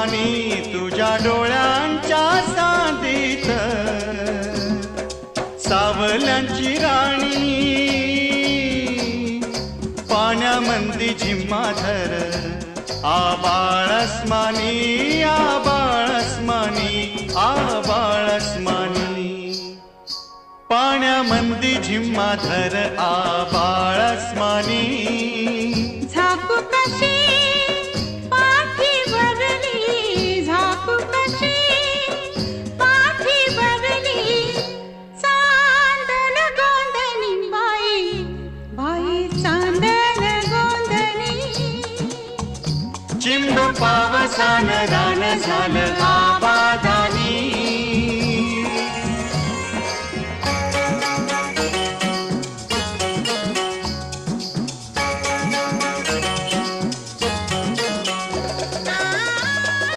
आसमानी तुझ्या डोळ्यांच्या साधीत सावल्यांची राणी पाण्यामंदी झिम्माधर आबाळ अस्मानी आबाळ अस्मानी आबाळ अस्मानी पाण्यामंदी झिम्माधर आबाळ अस्मानी झापू कशी पाठी भरली झापू कशी पाठी भरली चांदन गोंधनी बाई बाई चांदन गोंधनी चिंब पावसान रान झालं